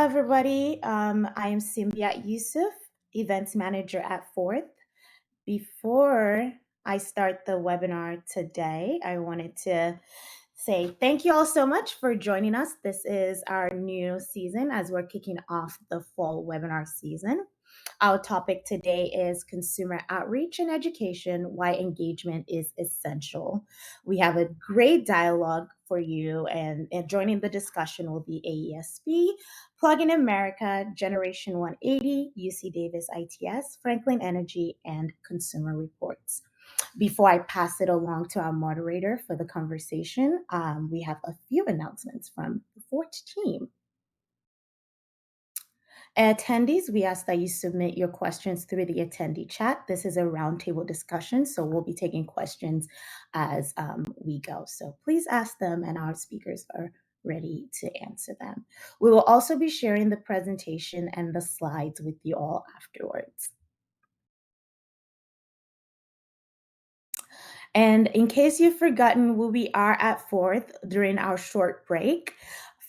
everybody. I am Simbiat Yusuf, Events Manager at Fourth. Before I start the webinar today, I wanted to say thank you all so much for joining us. This is our new season as we're kicking off the fall webinar season. Our topic today is consumer outreach and education, why engagement is essential. We have a great dialogue for you, and joining the discussion will be AESP, Plug-in America, Generation 180, UC Davis ITS, Franklin Energy, and Consumer Reports. Before I pass it along to our moderator for the conversation, we have a few announcements from the Fort team. Attendees, we ask that you submit your questions through the attendee chat. This is a roundtable discussion, so we'll be taking questions as we go. So please ask them, and our speakers are ready to answer them. We will also be sharing the presentation and the slides with you all afterwards. And in case you've forgotten who we are at Fourth during our short break,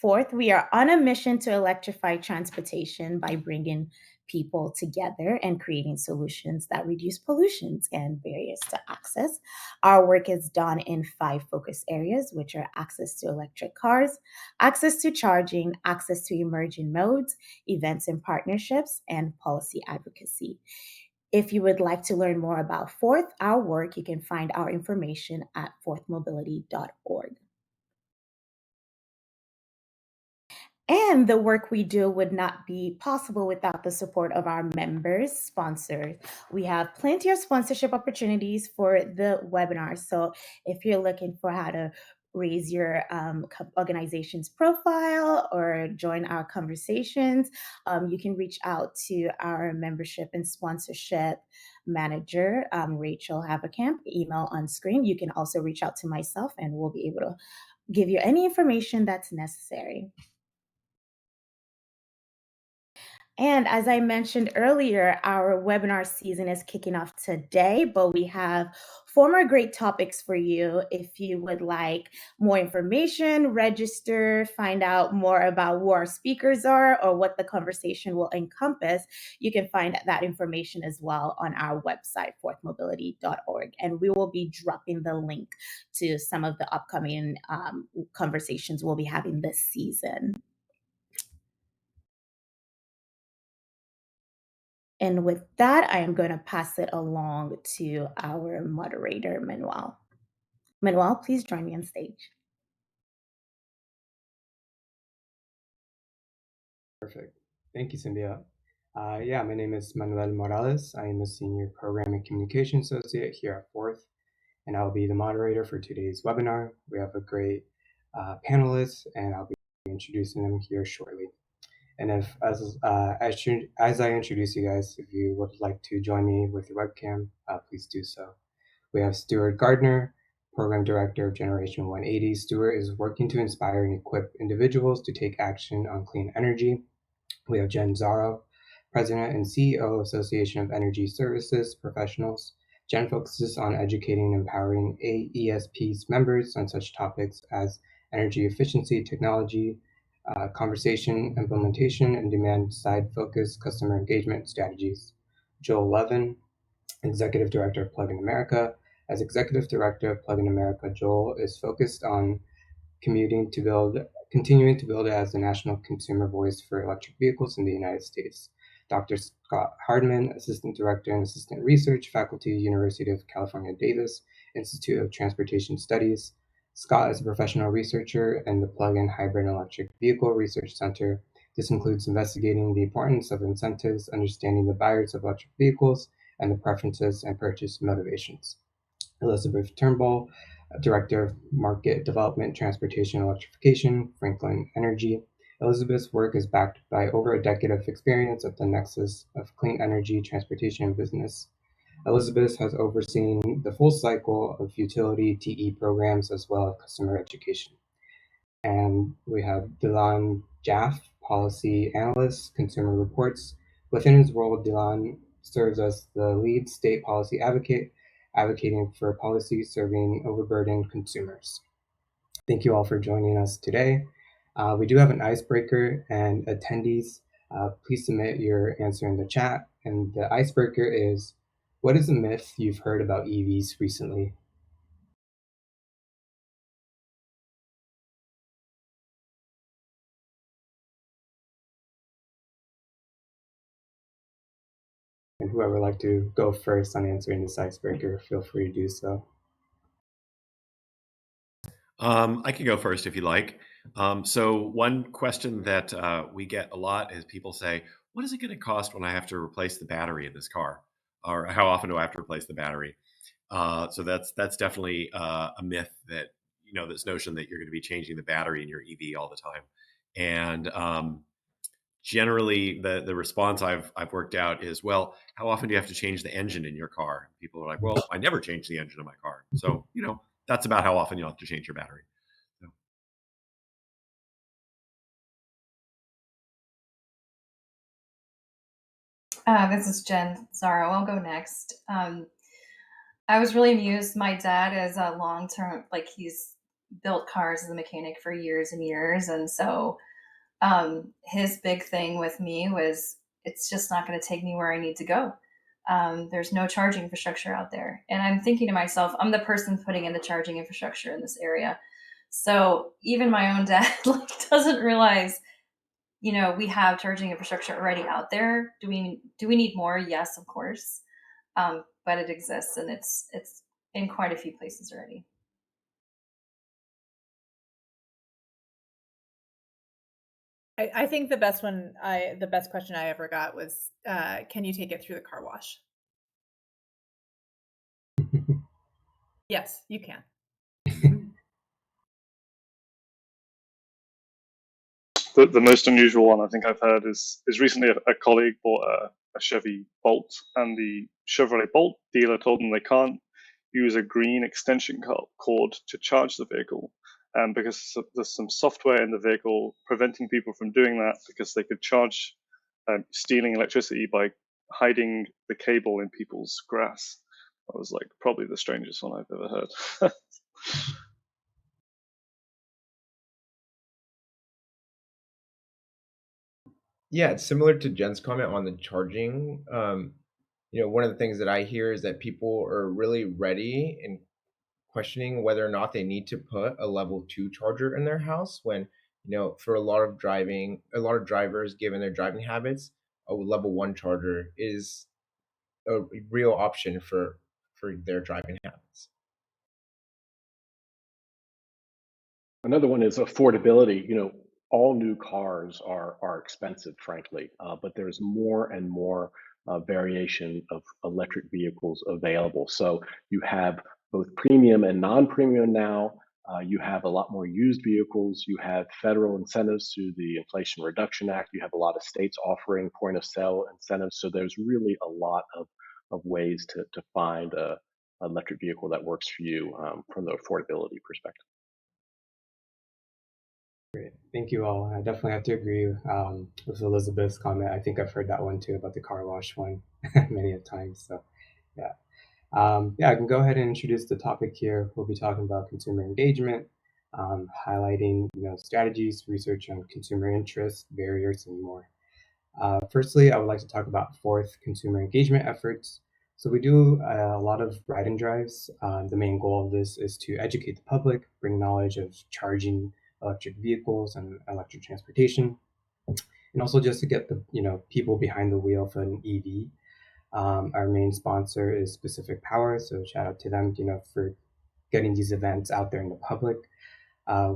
Fourth, we are on a mission to electrify transportation by bringing people together and creating solutions that reduce pollutions and barriers to access. Our work is done in 5 focus areas, which are access to electric cars, access to charging, access to emerging modes, events and partnerships, and policy advocacy. If you would like to learn more about Fourth, our work, you can find our information at fourthmobility.org. And the work we do would not be possible without the support of our members, sponsors. We have plenty of sponsorship opportunities for the webinar. So if you're looking for how to raise your organization's profile or join our conversations, you can reach out to our membership and sponsorship manager, Rachel Haverkamp, email on screen. You can also reach out to myself and we'll be able to give you any information that's necessary. And as I mentioned earlier, our webinar season is kicking off today, but we have 4 more great topics for you. If you would like more information, register, find out more about who our speakers are or what the conversation will encompass, you can find that information as well on our website, fourthmobility.org. And we will be dropping the link to some of the upcoming conversations we'll be having this season. And with that, I am going to pass it along to our moderator, Manuel. Manuel, please join me on stage. Perfect. Thank you, Cynthia. My name is Manuel Morales. I am a Senior Program and Communication Associate here at Fourth, and I'll be the moderator for today's webinar. We have a great panelists, and I'll be introducing them here shortly. And if, as I introduce you guys, if you would like to join me with your webcam, please do so. We have Stuart Gardner, Program Director of Generation 180. Stuart is working to inspire and equip individuals to take action on clean energy. We have Jen Szaro, President and CEO, Association of Energy Services Professionals. Jen focuses on educating and empowering AESP's members on such topics as energy efficiency, technology, conversation, implementation, and demand-side focused customer engagement strategies. Joel Levin, Executive Director of Plug-in America. As Executive Director of Plug-in America, Joel is focused on continuing to build it as the national consumer voice for electric vehicles in the United States. Dr. Scott Hardman, Assistant Director and Assistant Research Faculty, University of California, Davis, Institute of Transportation Studies. Scott is a professional researcher in the Plug-in Hybrid Electric Vehicle Research Center. This includes investigating the importance of incentives, understanding the buyers of electric vehicles, and the preferences and purchase motivations. Elizabeth Turnbull, Director of Market Development, Transportation, Electrification, Franklin Energy. Elizabeth's work is backed by over a decade of experience at the nexus of clean energy, transportation, and business. Elizabeth has overseen the full cycle of utility TE programs as well as customer education. And we have Dylan Jaff, Policy Analyst, Consumer Reports. Within his role, Dylan serves as the lead state policy advocate, advocating for policies serving overburdened consumers. Thank you all for joining us today. We do have an icebreaker, and attendees, please submit your answer in the chat. And the icebreaker is, what is a myth you've heard about EVs recently? And whoever would like to go first on answering this icebreaker, feel free to do so. I can go first if you like. So one question that we get a lot is people say, what is it going to cost when I have to replace the battery in this car? Or how often do I have to replace the battery? So that's definitely a myth, that, this notion that you're going to be changing the battery in your EV all the time. And generally the response I've worked out is, well, how often do you have to change the engine in your car? People are like, well, I never change the engine of my car. So, that's about how often you'll have to change your battery. This is Jen Szaro. I'll go next. I was really amused. My dad is a long-term, he's built cars as a mechanic for years and years. And so his big thing with me was, it's just not going to take me where I need to go. There's no charging infrastructure out there. And I'm thinking to myself, I'm the person putting in the charging infrastructure in this area. So even my own dad doesn't realize, we have charging infrastructure already out there. Do we need more? Yes, of course. But it exists, and it's in quite a few places already. I think the best question I ever got was, can you take it through the car wash? Yes, you can. The most unusual one I think I've heard is recently a colleague bought a Chevy Bolt, and the Chevrolet Bolt dealer told them they can't use a green extension cord to charge the vehicle, because there's some software in the vehicle preventing people from doing that, because they could charge stealing electricity by hiding the cable in people's grass. That was probably the strangest one I've ever heard. Yeah, it's similar to Jen's comment on the charging. One of the things that I hear is that people are really ready and questioning whether or not they need to put a level 2 charger in their house, when, for a lot of drivers, given their driving habits, a level 1 charger is a real option for their driving habits. Another one is affordability. All new cars are expensive, frankly, but there's more and more variation of electric vehicles available. So you have both premium and non-premium now. You have a lot more used vehicles. You have federal incentives through the Inflation Reduction Act. You have a lot of states offering point of sale incentives. So there's really a lot of ways to find an electric vehicle that works for you from the affordability perspective. Great. Thank you all. I definitely have to agree with Elizabeth's comment. I think I've heard that one too, about the car wash one many a times. So yeah. I can go ahead and introduce the topic here. We'll be talking about consumer engagement, highlighting strategies, research on consumer interest, barriers, and more. Firstly, I would like to talk about Forth consumer engagement efforts. So we do a lot of ride and drives. The main goal of this is to educate the public, bring knowledge of charging electric vehicles and electric transportation, and also just to get the people behind the wheel for an EV. Our main sponsor is Specific Power, so shout out to them for getting these events out there in the public.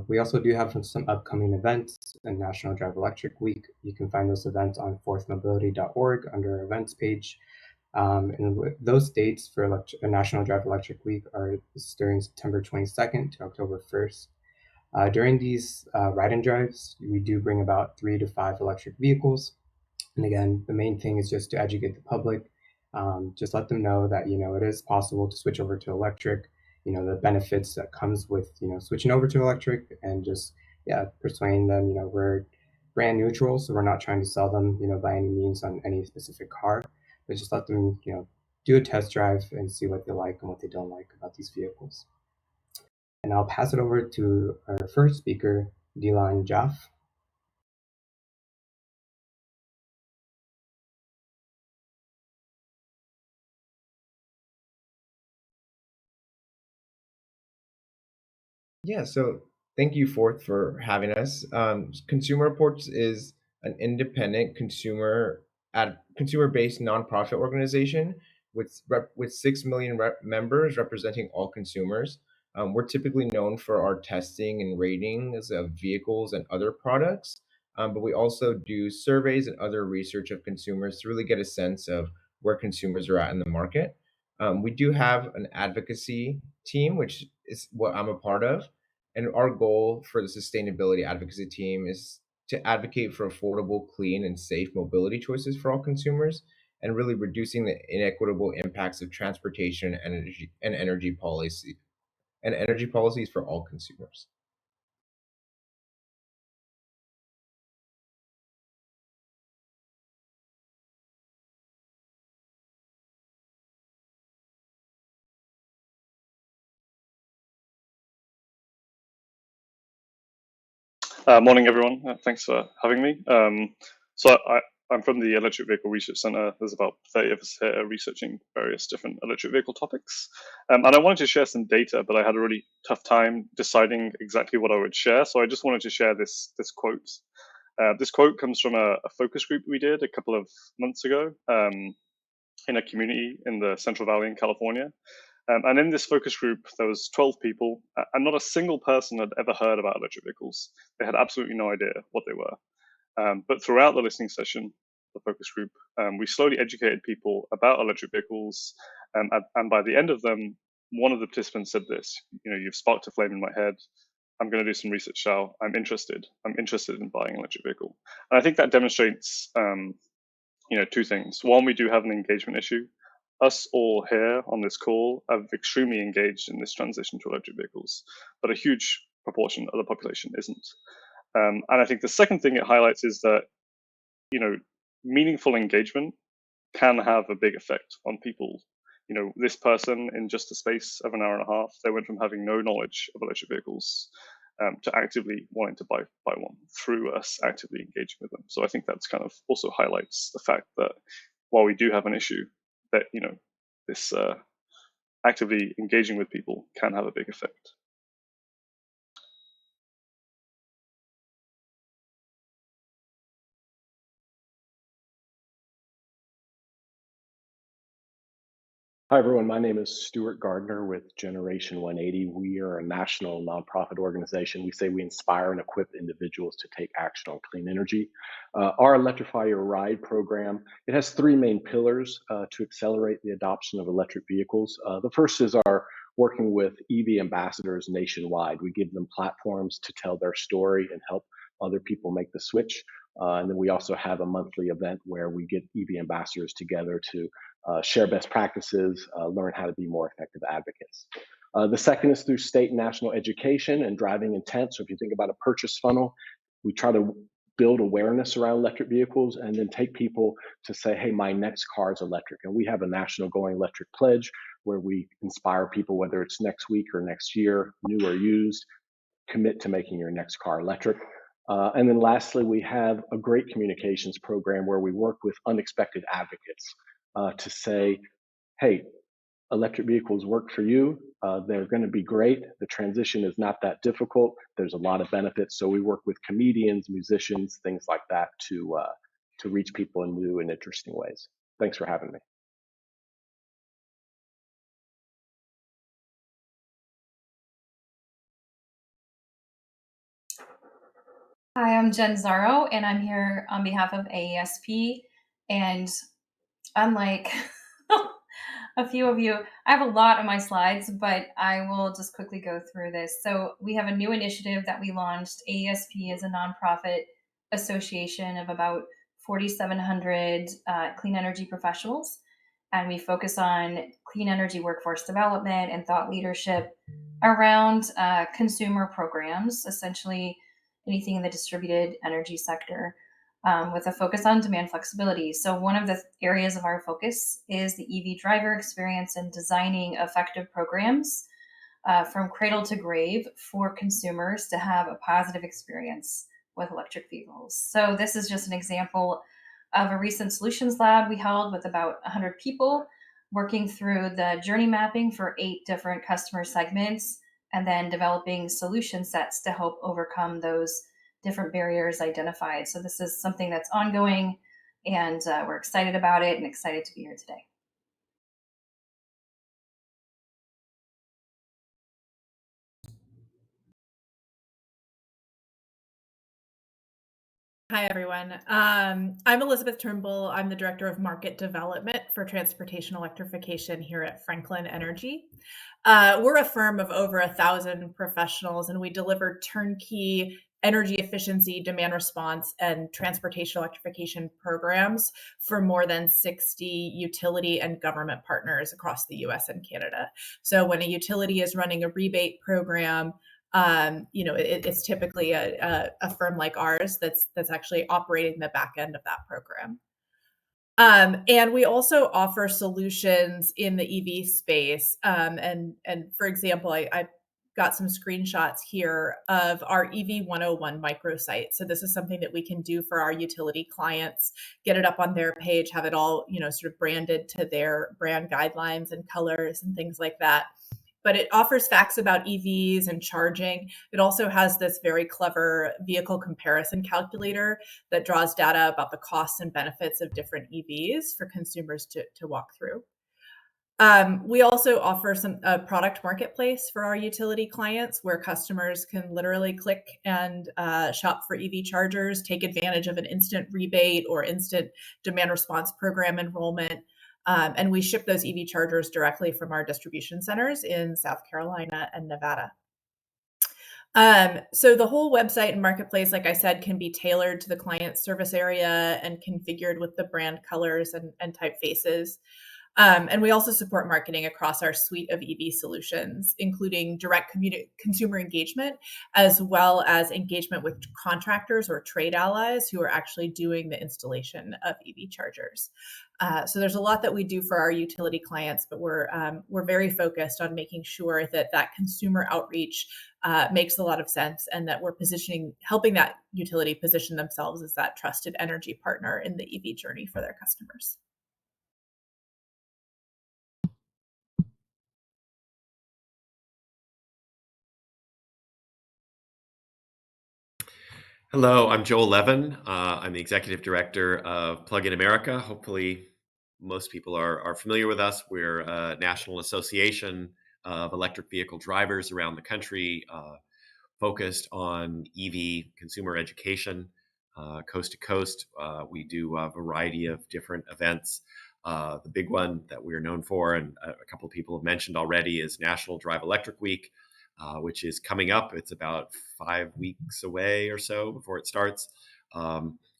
We also do have some upcoming events in National Drive Electric Week. You can find those events on forthmobility.org under our events page. And those dates for National Drive Electric Week are during September 22nd to October 1st. During these ride and drives, we do bring about 3 to 5 electric vehicles. And again, the main thing is just to educate the public, just let them know that, it is possible to switch over to electric, the benefits that comes with, switching over to electric, and just, persuading them, we're brand neutral, so we're not trying to sell them, by any means on any specific car, but just let them, do a test drive and see what they like and what they don't like about these vehicles. And I'll pass it over to our first speaker, Jaff. Yeah, so thank you, Fourth, for having us. Consumer Reports is an independent consumer-based nonprofit organization with 6 million members representing all consumers. We're typically known for our testing and ratings of vehicles and other products, but we also do surveys and other research of consumers to really get a sense of where consumers are at in the market. We do have an advocacy team, which is what I'm a part of. And our goal for the sustainability advocacy team is to advocate for affordable, clean, and safe mobility choices for all consumers, and really reducing the inequitable impacts of transportation and energy policies for all consumers. Morning, everyone. Thanks for having me. I'm from the Electric Vehicle Research Center. There's about 30 of us here researching various different electric vehicle topics. And I wanted to share some data, but I had a really tough time deciding exactly what I would share. So I just wanted to share this quote. This quote comes from a focus group we did a couple of months ago in a community in the Central Valley in California. And in this focus group, there was 12 people, and not a single person had ever heard about electric vehicles. They had absolutely no idea what they were. But throughout the listening session, the focus group, we slowly educated people about electric vehicles. And by the end of them, one of the participants said this, you've sparked a flame in my head. I'm going to do some research now. I'm interested in buying an electric vehicle. And I think that demonstrates, two things. One, we do have an engagement issue. Us all here on this call are extremely engaged in this transition to electric vehicles, but a huge proportion of the population isn't. And I think the second thing it highlights is that, meaningful engagement can have a big effect on people. This person in just a space of an hour and a half, they went from having no knowledge of electric vehicles to actively wanting to buy one through us actively engaging with them. So I think that's kind of also highlights the fact that while we do have an issue, that this actively engaging with people can have a big effect. Hi, everyone. My name is Stuart Gardner with Generation 180. We are a national nonprofit organization. We say we inspire and equip individuals to take action on clean energy. Our Electrify Your Ride program, it has three main pillars to accelerate the adoption of electric vehicles. The first is our working with EV ambassadors nationwide. We give them platforms to tell their story and help other people make the switch. And then we also have a monthly event where we get EV ambassadors together to share best practices, learn how to be more effective advocates. The second is through state and national education and driving intent. So if you think about a purchase funnel, we try to build awareness around electric vehicles and then take people to say, hey, my next car is electric. And we have a national Going Electric pledge where we inspire people, whether it's next week or next year, new or used, commit to making your next car electric. And then lastly, we have a great communications program where we work with unexpected advocates to say, hey, electric vehicles work for you. They're going to be great. The transition is not that difficult. There's a lot of benefits. So we work with comedians, musicians, things like that to reach people in new and interesting ways. Thanks for having me. Hi, I'm Jen Szaro, and I'm here on behalf of AESP. And unlike a few of you, I have a lot on my slides, but I will just quickly go through this. So we have a new initiative that we launched. AESP is a nonprofit association of about 4,700 clean energy professionals. And we focus on clean energy workforce development and thought leadership around consumer programs, essentially anything in the distributed energy sector, with a focus on demand flexibility. So one of the areas of our focus is the EV driver experience and designing effective programs from cradle to grave for consumers to have a positive experience with electric vehicles. So this is just an example of a recent solutions lab we held with about 100 people working through the journey mapping for 8 different customer segments and then developing solution sets to help overcome those different barriers identified. So this is something that's ongoing, and we're excited about it and excited to be here today. Hi, everyone. I'm Elizabeth Turnbull. I'm the Director of Market Development for Transportation Electrification here at Franklin Energy. We're a firm of over 1,000 professionals, and we deliver turnkey energy efficiency, demand response, and transportation electrification programs for more than 60 utility and government partners across the US and Canada. So when a utility is running a rebate program, it's typically a firm like ours that's actually operating the back end of that program. And we also offer solutions in the EV space. And for example, I got some screenshots here of our EV 101 microsite. So this is something that we can do for our utility clients, get it up on their page, have it all, sort of branded to their brand guidelines and colors and things like that. But it offers facts about EVs and charging. It also has this very clever vehicle comparison calculator that draws data about the costs and benefits of different EVs for consumers to walk through. We also offer a product marketplace for our utility clients where customers can literally click and shop for EV chargers, take advantage of an instant rebate or instant demand response program enrollment. And we ship those EV chargers directly from our distribution centers in South Carolina and Nevada. So the whole website and marketplace, like I said, can be tailored to the client service area and configured with the brand colors and typefaces. And we also support marketing across our suite of EV solutions, including direct consumer engagement, as well as engagement with contractors or trade allies who are actually doing the installation of EV chargers. So there's a lot that we do for our utility clients, but we're very focused on making sure that consumer outreach makes a lot of sense, and that we're helping that utility position themselves as that trusted energy partner in the EV journey for their customers. Hello, I'm Joel Levin. I'm the Executive Director of Plug-in America. Hopefully, most people are familiar with us. We're a national association of electric vehicle drivers around the country, focused on EV consumer education, coast to coast. We do a variety of different events. The big one that we're known for, and a couple of people have mentioned already, is National Drive Electric Week, which is coming up. It's about 5 weeks away or so before it starts.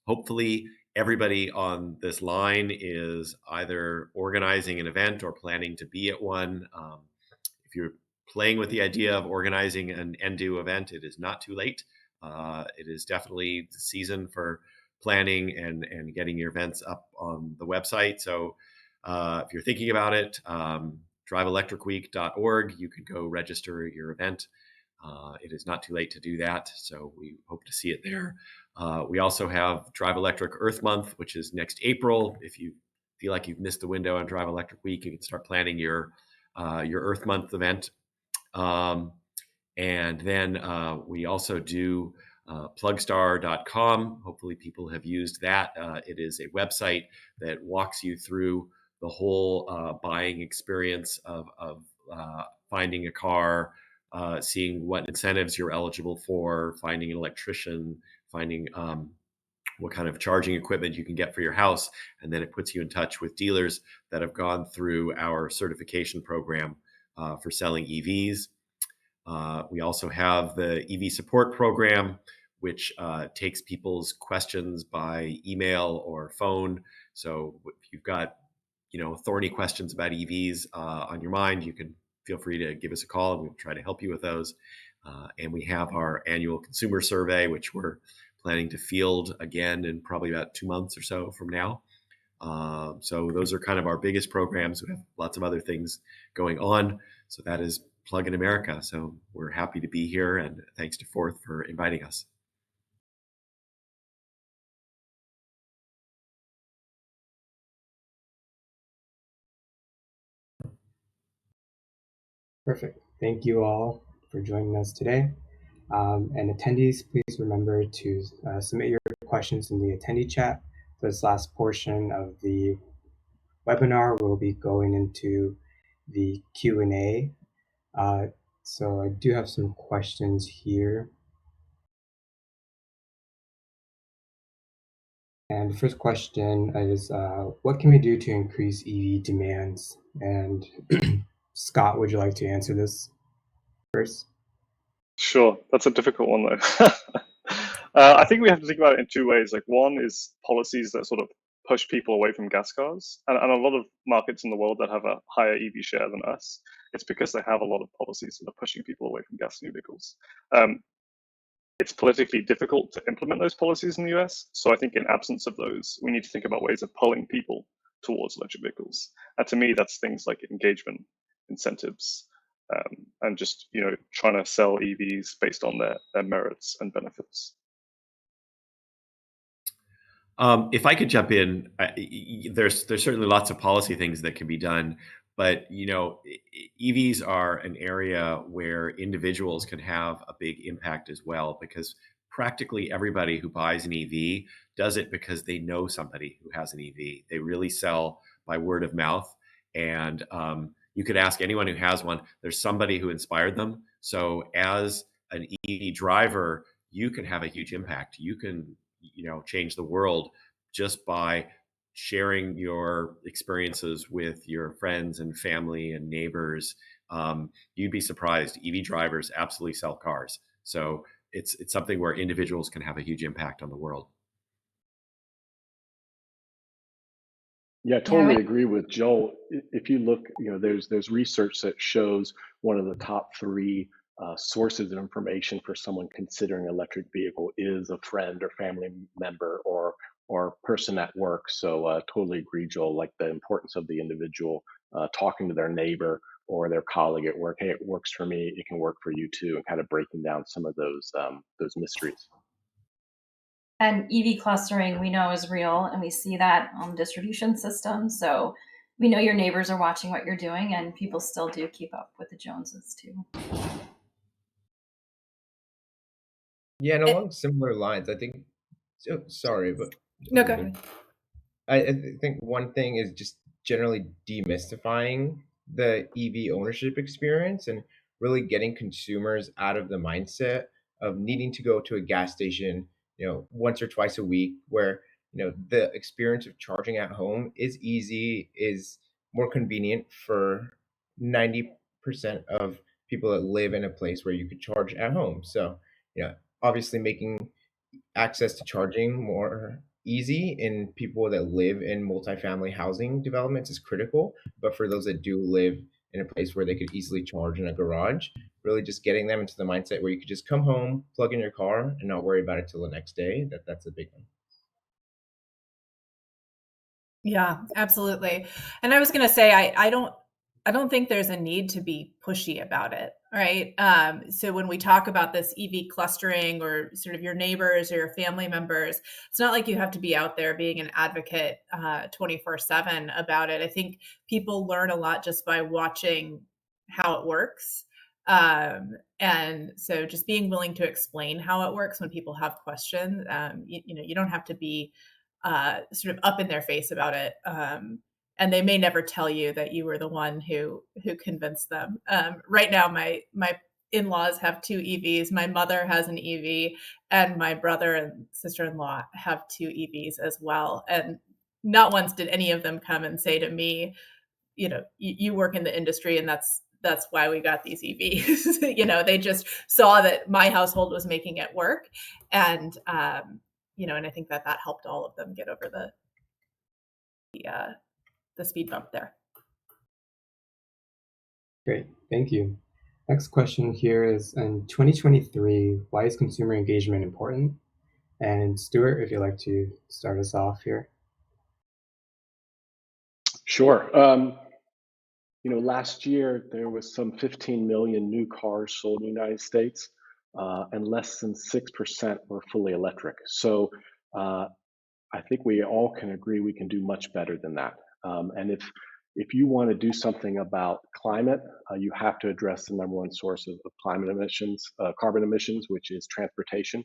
Hopefully, everybody on this line is either organizing an event or planning to be at one. If you're playing with the idea of organizing an NDO event, it is not too late. It is definitely the season for planning and getting your events up on the website. So if you're thinking about it, driveelectricweek.org, you could go register your event. It is not too late to do that, so we hope to see it there. We also have Drive Electric Earth Month, which is next April. If you feel like you've missed the window on Drive Electric Week, you can start planning your Earth Month event. And then we also do plugstar.com. Hopefully people have used that. It is a website that walks you through the whole buying experience of finding a car, seeing what incentives you're eligible for, finding an electrician, finding what kind of charging equipment you can get for your house. And then it puts you in touch with dealers that have gone through our certification program for selling EVs. We also have the EV support program, which takes people's questions by email or phone. So if you've got, thorny questions about EVs on your mind, you can feel free to give us a call and we'll try to help you with those. And we have our annual consumer survey, which we're planning to field again in probably about 2 months or so from now. So those are kind of our biggest programs. We have lots of other things going on. So that is Plug-in America. So we're happy to be here, and thanks to Forth for inviting us. Perfect. Thank you all for joining us today. And attendees, please remember to submit your questions in the attendee chat. This last portion of the webinar will be going into the Q&A. So I do have some questions here. And the first question is, what can we do to increase EV demands? And Scott, would you like to answer this first? Sure, that's a difficult one though. I think we have to think about it in two ways. Like, one is policies that sort of push people away from gas cars, and a lot of markets in the world that have a higher EV share than us, it's because they have a lot of policies that are pushing people away from gasoline vehicles. It's politically difficult to implement those policies in the US, so I think in absence of those, we need to think about ways of pulling people towards electric vehicles. And to me, that's things like engagement, incentives, and just trying to sell EVs based on their merits and benefits. If I could jump in, there's certainly lots of policy things that can be done, but EVs are an area where individuals can have a big impact as well, because practically everybody who buys an EV does it because they know somebody who has an EV. They really sell by word of mouth, and you could ask anyone who has one. There's somebody who inspired them. So as an EV driver, you can have a huge impact. You can change the world just by sharing your experiences with your friends and family and neighbors. You'd be surprised. EV drivers absolutely sell cars. So it's something where individuals can have a huge impact on the world. Yeah, I totally agree with Joel. If you look, there's research that shows one of the top three sources of information for someone considering electric vehicle is a friend or family member or person at work. So totally agree, Joel, like the importance of the individual talking to their neighbor or their colleague at work. Hey, it works for me, it can work for you too, and kind of breaking down some of those mysteries. And EV clustering, we know, is real, and we see that on the distribution system. So we know your neighbors are watching what you're doing, and people still do keep up with the Joneses too. Yeah, and along similar lines, I think. Sorry, but no, go ahead. I think one thing is just generally demystifying the EV ownership experience and really getting consumers out of the mindset of needing to go to a gas station, once or twice a week, where the experience of charging at home is easy, is more convenient for 90% of people that live in a place where you could charge at home. So, obviously making access to charging more easy in people that live in multifamily housing developments is critical. But for those that do live in a place where they could easily charge in a garage, really just getting them into the mindset where you could just come home, plug in your car, and not worry about it till the next day. That's a big one. Yeah, absolutely. And I was going to say, I don't think there's a need to be pushy about it, right? So when we talk about this EV clustering or sort of your neighbors or your family members, it's not like you have to be out there being an advocate 24/7 about it. I think people learn a lot just by watching how it works. And so just being willing to explain how it works when people have questions, you don't have to be sort of up in their face about it. And they may never tell you that you were the one who convinced them. Right now, my in-laws have 2 EVs. My mother has an EV, and my brother and sister-in-law have 2 EVs as well. And not once did any of them come and say to me, you work in the industry, and that's why we got these EVs. They just saw that my household was making it work, and and I think that helped all of them get over the speed bump there. Great, thank you. Next question here is, in 2023, why is consumer engagement important? And Stuart, if you'd like to start us off here. Sure. Last year there was some 15 million new cars sold in the United States, and less than 6% were fully electric. So I think we all can agree we can do much better than that. And if If you want to do something about climate, you have to address the number one source of climate emissions, carbon emissions, which is transportation.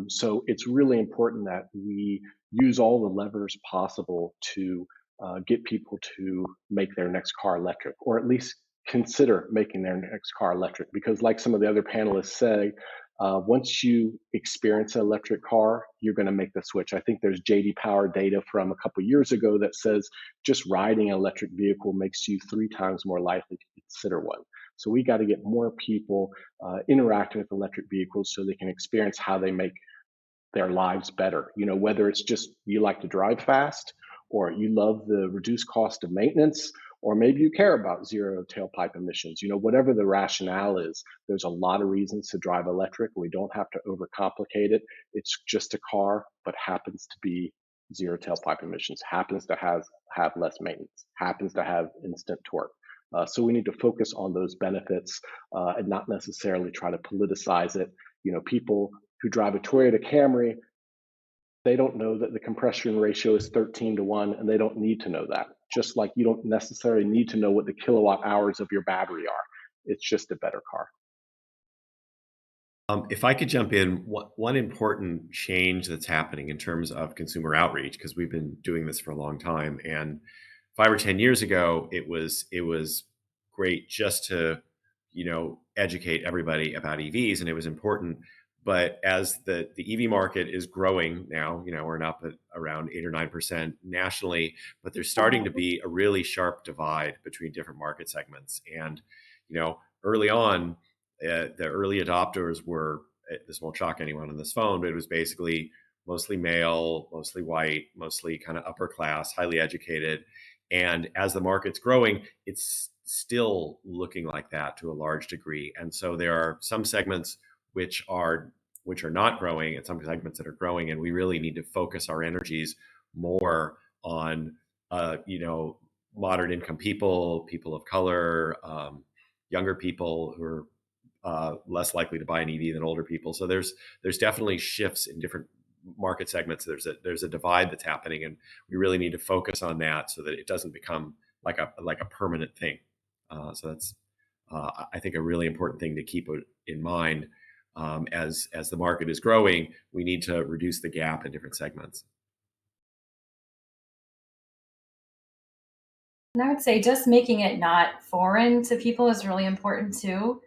So it's really important that we use all the levers possible to get people to make their next car electric, or at least consider making their next car electric. Because like some of the other panelists say, once you experience an electric car, you're going to make the switch. I think there's JD Power data from a couple years ago that says just riding an electric vehicle makes you 3 times more likely to consider one. So we got to get more people interacting with electric vehicles so they can experience how they make their lives better. You know, whether it's just you like to drive fast, or you love the reduced cost of maintenance, or maybe you care about zero tailpipe emissions. You know, whatever the rationale is, there's a lot of reasons to drive electric. We don't have to overcomplicate it. It's just a car, but happens to be zero tailpipe emissions, happens to have less maintenance, happens to have instant torque. So we need to focus on those benefits and not necessarily try to politicize it. You know, people who drive a Toyota Camry, they don't know that the compression ratio is 13:1, and they don't need to know that. Just like you don't necessarily need to know what the kilowatt hours of your battery are. It's just a better car. If I could jump in, one important change that's happening in terms of consumer outreach, because we've been doing this for a long time, and 5 or 10 years ago, it was great just to educate everybody about EVs, and it was important. But as the EV market is growing now, we're up at around 8 or 9% nationally, but there's starting to be a really sharp divide between different market segments. And early on, the early adopters were, this won't shock anyone on this phone, but it was basically mostly male, mostly white, mostly kind of upper class, highly educated. And as the market's growing, it's still looking like that to a large degree. And so there are some segments which are not growing, and some segments that are growing, and we really need to focus our energies more on moderate income people of color, younger people who are less likely to buy an EV than older people. So there's definitely shifts in different market segments. There's a divide that's happening, and we really need to focus on that so that it doesn't become like a permanent thing. So that's I think a really important thing to keep in mind. As the market is growing, we need to reduce the gap in different segments. And I would say just making it not foreign to people is really important too.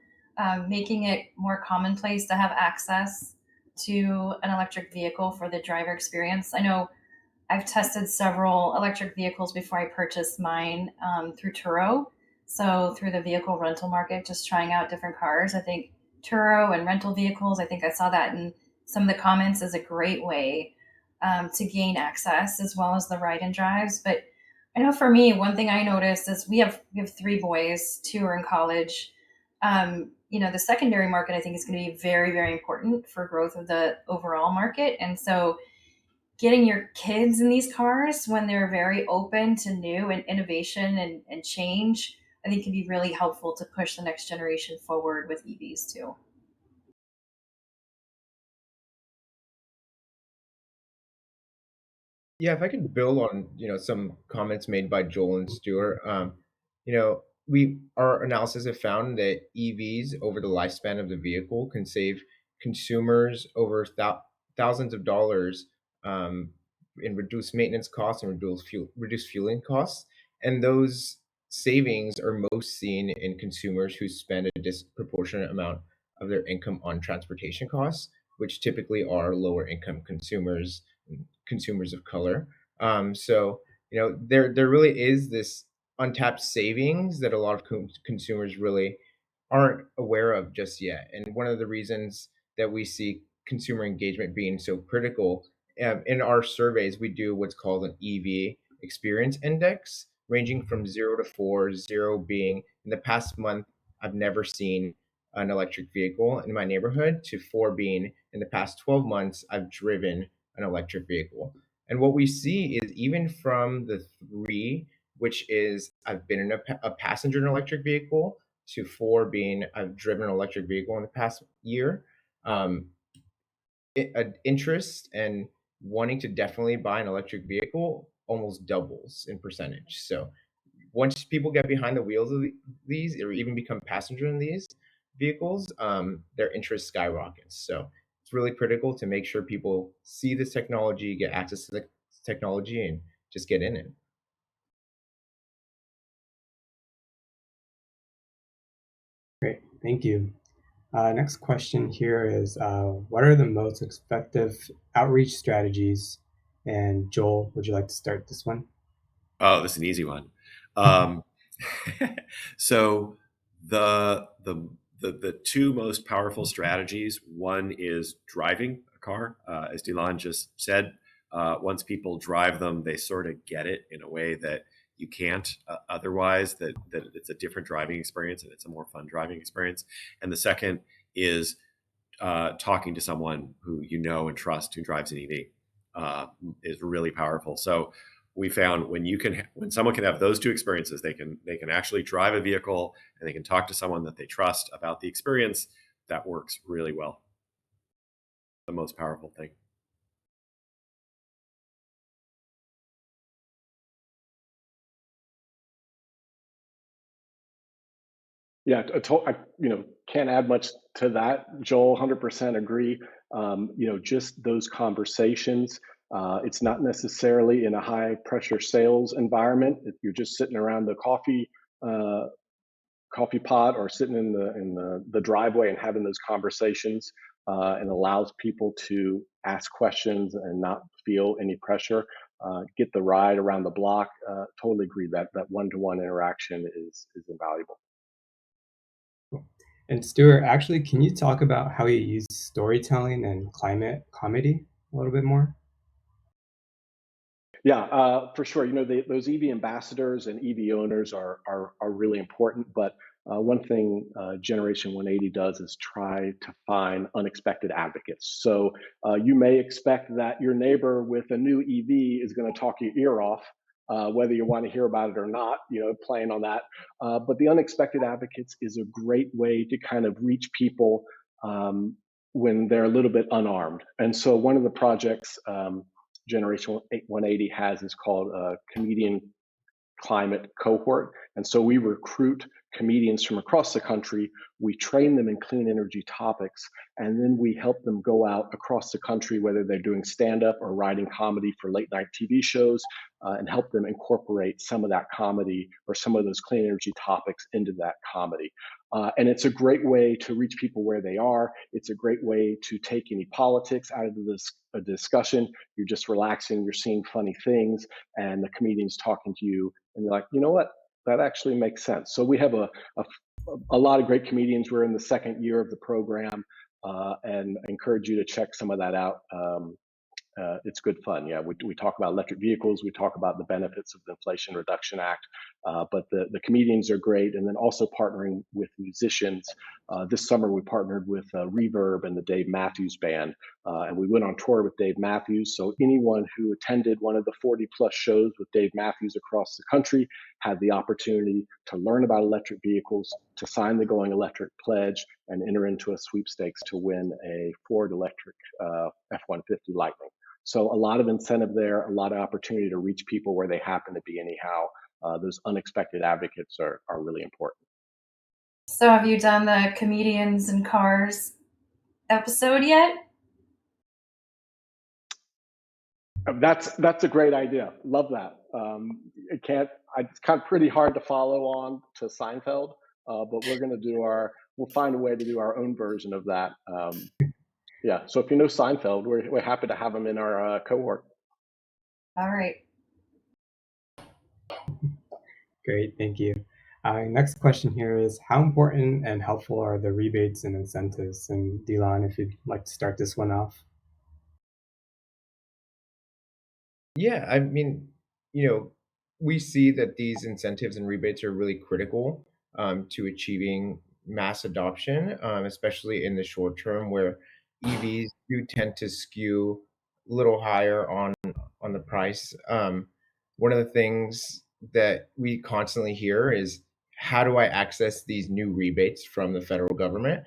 Making it more commonplace to have access to an electric vehicle for the driver experience. I know I've tested several electric vehicles before I purchased mine through Turo. So through the vehicle rental market, just trying out different cars. I think Turo and rental vehicles, I think I saw that in some of the comments, is a great way to gain access, as well as the ride and drives. But I know for me, one thing I noticed is we have 3 boys, 2 are in college. The secondary market, I think, is going to be very, very important for growth of the overall market. And so getting your kids in these cars when they're very open to new and innovation and change, I think can be really helpful to push the next generation forward with EVs too. Yeah, if I could build on some comments made by Joel and Stuart, our analysis have found that EVs over the lifespan of the vehicle can save consumers over thousands of dollars in reduced maintenance costs and reduced fueling costs, and those savings are most seen in consumers who spend a disproportionate amount of their income on transportation costs, which typically are lower income consumers, consumers of color. So there really is this untapped savings that a lot of consumers really aren't aware of just yet. And one of the reasons that we see consumer engagement being so critical, in our surveys, we do what's called an EV experience index, ranging from 0 to 4, 0 being in the past month, I've never seen an electric vehicle in my neighborhood, to 4 being in the past 12 months, I've driven an electric vehicle. And what we see is, even from the 3, which is I've been in a passenger in an electric vehicle, to 4 being I've driven an electric vehicle in the past year, interest and wanting to definitely buy an electric vehicle almost doubles in percentage. So once people get behind the wheels of these, or even become passenger in these vehicles, their interest skyrockets. So it's really critical to make sure people see this technology, get access to the technology, and just get in it. Great, thank you. Next question here is, what are the most effective outreach strategies? And Joel, would you like to start this one? Oh, this is an easy one. So the two most powerful strategies, one is driving a car. As Dylan just said, once people drive them, they sort of get it in a way that you can't otherwise, that it's a different driving experience and it's a more fun driving experience. And the second is talking to someone who you know and trust who drives an EV is really powerful. So we found when someone can have those two experiences, they can actually drive a vehicle and they can talk to someone that they trust about the experience. That works really well. The most powerful thing. Yeah, I can't add much to that. Joel, 100% agree. Just those conversations. It's not necessarily in a high pressure sales environment. If you're just sitting around the coffee pot or sitting in the driveway and having those conversations, and allows people to ask questions and not feel any pressure. Get the ride around the block. Totally agree that one-to-one interaction is invaluable. And Stuart, actually, can you talk about how you use storytelling and climate comedy a little bit more? Yeah, for sure. Those EV ambassadors and EV owners are really important. But one thing Generation 180 does is try to find unexpected advocates. So you may expect that your neighbor with a new EV is going to talk your ear off, whether you want to hear about it or not. Playing on that. But the unexpected advocates is a great way to kind of reach people when they're a little bit unarmed. And so one of the projects. Generation 180 has is called a comedian climate cohort. And so we recruit comedians from across the country. We train them in clean energy topics, and then we help them go out across the country, whether they're doing stand-up or writing comedy for late night TV shows, and help them incorporate some of that comedy or some of those clean energy topics into that comedy. And it's a great way to reach people where they are. It's a great way to take any politics out of this discussion. You're just relaxing, you're seeing funny things, and the comedian's talking to you, and you're like, you know what? That actually makes sense. So we have a lot of great comedians. We're in the second year of the program, and I encourage you to check some of that out. It's good fun. Yeah, we talk about electric vehicles. We talk about the benefits of the Inflation Reduction Act. But the comedians are great. And then also partnering with musicians. This summer we partnered with Reverb and the Dave Matthews Band. And we went on tour with Dave Matthews. So anyone who attended one of the 40 plus shows with Dave Matthews across the country had the opportunity to learn about electric vehicles, to sign the Going Electric pledge, and enter into a sweepstakes to win a Ford electric F-150 Lightning. So a lot of incentive there, a lot of opportunity to reach people where they happen to be anyhow. Those unexpected advocates are really important. So have you done the Comedians in Cars episode yet? That's a great idea. Love that. It's kind of pretty hard to follow on to Seinfeld, but we'll find a way to do our own version of that. Yeah, so if you know Seinfeld, we're happy to have him in our cohort. All right. Great, thank you. Next question here is, how important and helpful are the rebates and incentives? And Dylan, if you'd like to start this one off. Yeah, I mean, we see that these incentives and rebates are really critical to achieving mass adoption, especially in the short term, where EVs do tend to skew a little higher on the price. One of the things that we constantly hear is, how do I access these new rebates from the federal government?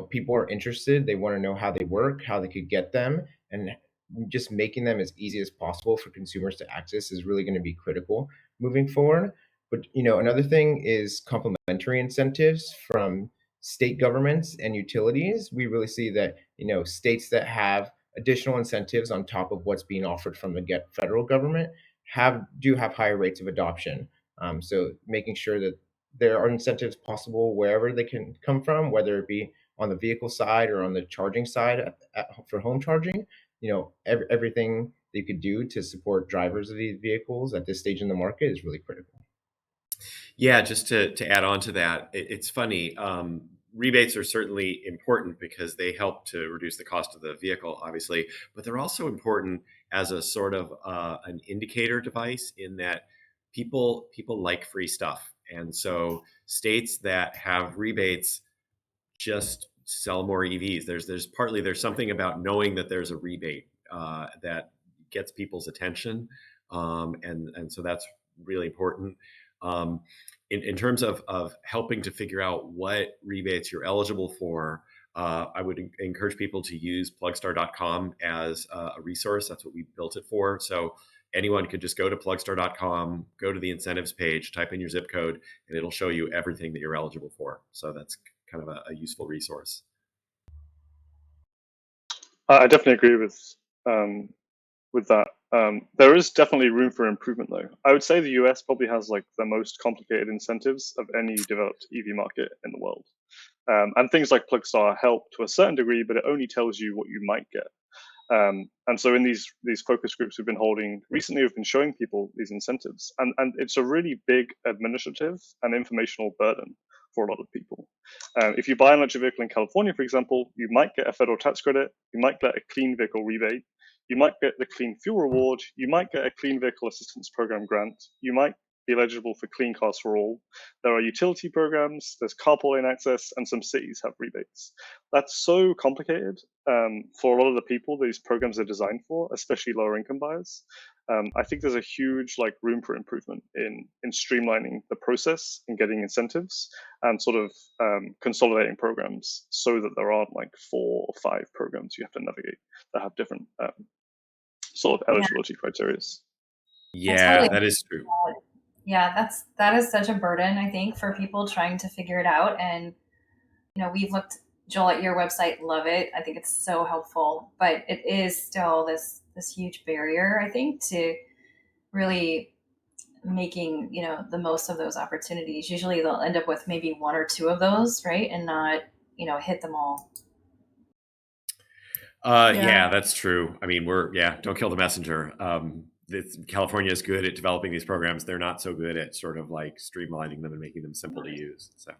People are interested. They want to know how they work, how they could get them, and just making them as easy as possible for consumers to access is really going to be critical moving forward. But another thing is complementary incentives from state governments and utilities. We really see that states that have additional incentives on top of what's being offered from the federal government do have higher rates of adoption. So making sure that there are incentives possible wherever they can come from, whether it be on the vehicle side or on the charging side for home charging. Everything that you could do to support drivers of these vehicles at this stage in the market is really critical. Yeah, just to add on to that, it's funny. Rebates are certainly important because they help to reduce the cost of the vehicle, obviously, but they're also important as a sort of an indicator device in that people like free stuff, and so states that have rebates just sell more EVs. There's something about knowing that there's a rebate that gets people's attention, and so that's really important. In terms of helping to figure out what rebates you're eligible for, I would encourage people to use plugstar.com as a resource. That's what we built it for. So anyone could just go to plugstar.com, go to the incentives page, type in your zip code, and it'll show you everything that you're eligible for. So that's kind of a useful resource. I definitely agree with that. There is definitely room for improvement, though. I would say the US probably has like the most complicated incentives of any developed EV market in the world. And things like Plugstar help to a certain degree, but it only tells you what you might get. And so in these focus groups we've been holding recently, we've been showing people these incentives, and it's a really big administrative and informational burden for a lot of people. If you buy an electric vehicle in California, for example, you might get a federal tax credit, you might get a clean vehicle rebate, you might get the clean fuel reward, you might get a clean vehicle assistance program grant, you might be eligible for clean cars for all. There are utility programs, there's carpool lane access, and some cities have rebates. That's so complicated for a lot of the people these programs are designed for, especially lower income buyers. I think there's a huge room for improvement in streamlining the process and getting incentives and sort of consolidating programs so that there aren't 4 or 5 programs you have to navigate that have different sort of eligibility criteria. Yeah, Totally. that is true. Yeah, that is such a burden, I think, for people trying to figure it out. And we've looked, Joel, at your website, love it. I think it's so helpful, but it is still this huge barrier, I think, to really making the most of those opportunities. Usually they'll end up with maybe 1 or 2 of those, right, and not hit them all. Yeah, that's true. I mean, don't kill the messenger. California is good at developing these programs. They're not so good at sort of streamlining them and making them simple to use. So.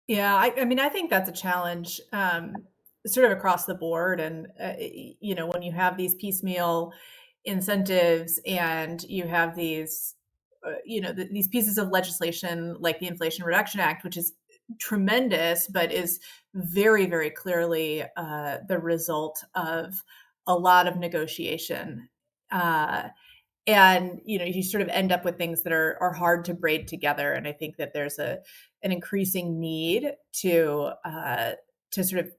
Yeah, I mean, I think that's a challenge sort of across the board. And, when you have these piecemeal incentives and you have these, these pieces of legislation like the Inflation Reduction Act, which is tremendous, but is very, very clearly the result of a lot of negotiation. And you sort of end up with things that are hard to braid together. And I think that there's an increasing need to sort of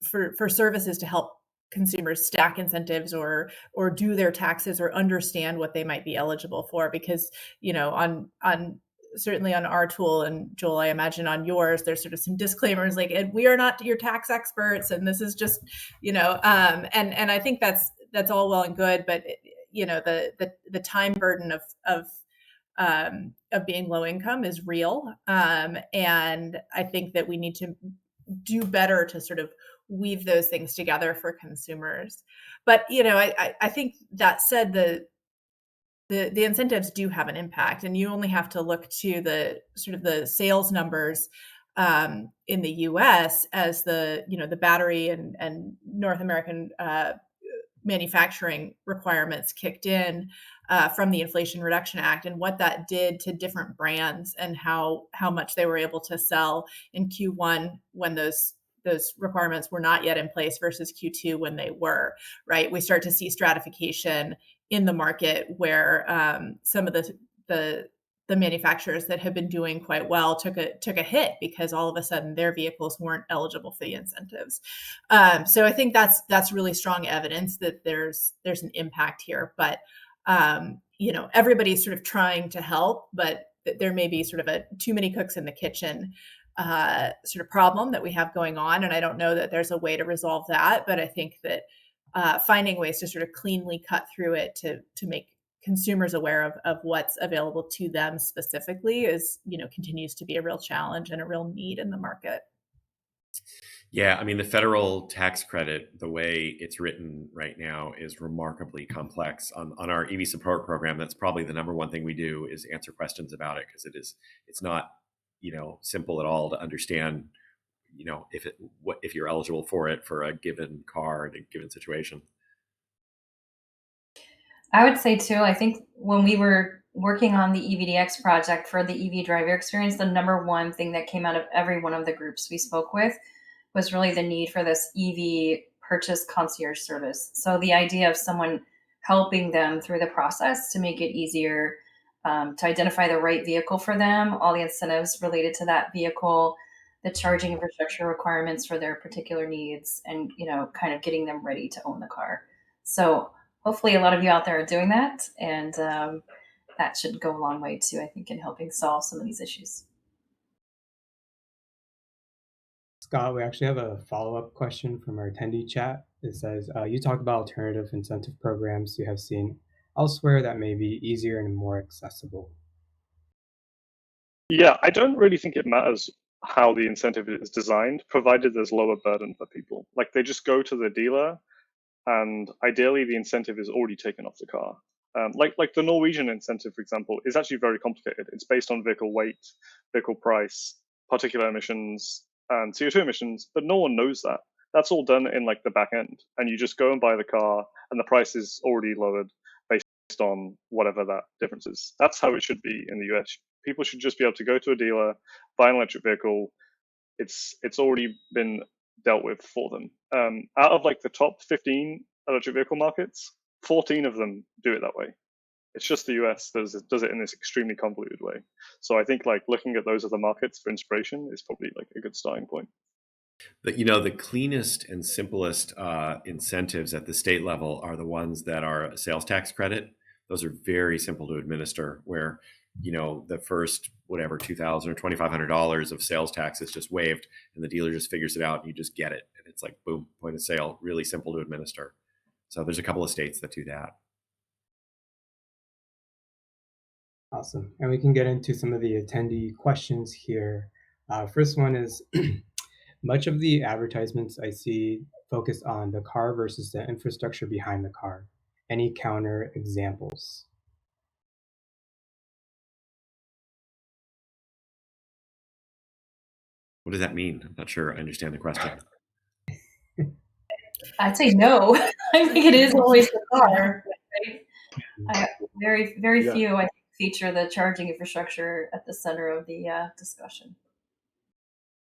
for services to help consumers stack incentives or do their taxes or understand what they might be eligible for, because on certainly on our tool, and Joel, I imagine on yours, there's sort of some disclaimers like, and we are not your tax experts, and this is just and I think that's all well and good, but the time burden of being low income is real, and I think that we need to do better to sort of weave those things together for consumers. But I think that said, the incentives do have an impact, and you only have to look to the sort of the sales numbers in the U.S. as the battery and North American manufacturing requirements kicked in from the Inflation Reduction Act, and what that did to different brands and how much they were able to sell in Q1 when those requirements were not yet in place versus Q2 when they were, right? We start to see stratification in the market where some of the manufacturers that have been doing quite well took a hit because all of a sudden their vehicles weren't eligible for the incentives. So I think that's really strong evidence that there's an impact here. But everybody's sort of trying to help, but there may be sort of a too many cooks in the kitchen sort of problem that we have going on. And I don't know that there's a way to resolve that, but I think that finding ways to sort of cleanly cut through it to make consumers aware of what's available to them specifically is, continues to be a real challenge and a real need in the market. Yeah, I mean, the federal tax credit, the way it's written right now, is remarkably complex. On our EV support program, that's probably the number one thing we do is answer questions about it, because it's not simple at all to understand if you're eligible for it for a given car in a given situation. I would say too, I think when we were working on the EVDX project for the EV driver experience, the number one thing that came out of every one of the groups we spoke with was really the need for this EV purchase concierge service. So the idea of someone helping them through the process to make it easier to identify the right vehicle for them, all the incentives related to that vehicle, the charging infrastructure requirements for their particular needs, and kind of getting them ready to own the car. So hopefully a lot of you out there are doing that, and that should go a long way too, I think, in helping solve some of these issues. Scott, we actually have a follow-up question from our attendee chat. It says, you talked about alternative incentive programs you have seen elsewhere that may be easier and more accessible. Yeah, I don't really think it matters how the incentive is designed, provided there's lower burden for people. Like, they just go to the dealer, and ideally the incentive is already taken off the car. Like the Norwegian incentive, for example, is actually very complicated. It's based on vehicle weight, vehicle price, particulate emissions, and CO2 emissions, but no one knows that. That's all done in like the back end, and you just go and buy the car, and the price is already lowered based on whatever that difference is. That's how it should be in the US. People should just be able to go to a dealer, buy an electric vehicle. It's already been dealt with for them. Out of like the top 15 electric vehicle markets, 14 of them do it that way. It's just the US does it in this extremely convoluted way. So I think like looking at those other markets for inspiration is probably like a good starting point. The cleanest and simplest incentives at the state level are the ones that are a sales tax credit. Those are very simple to administer, where the first whatever $2,000 or $2,500 of sales tax is just waived, and the dealer just figures it out, and you just get it, and it's like boom, point of sale, really simple to administer. So there's a couple of states that do that. Awesome. And we can get into some of the attendee questions here. First one is, much of the advertisements I see focus on the car versus the infrastructure behind the car. Any counter examples? What does that mean? I'm not sure I understand the question. I'd say no. I think it is always the car. Right? Very, very few, I think, feature the charging infrastructure at the center of the discussion.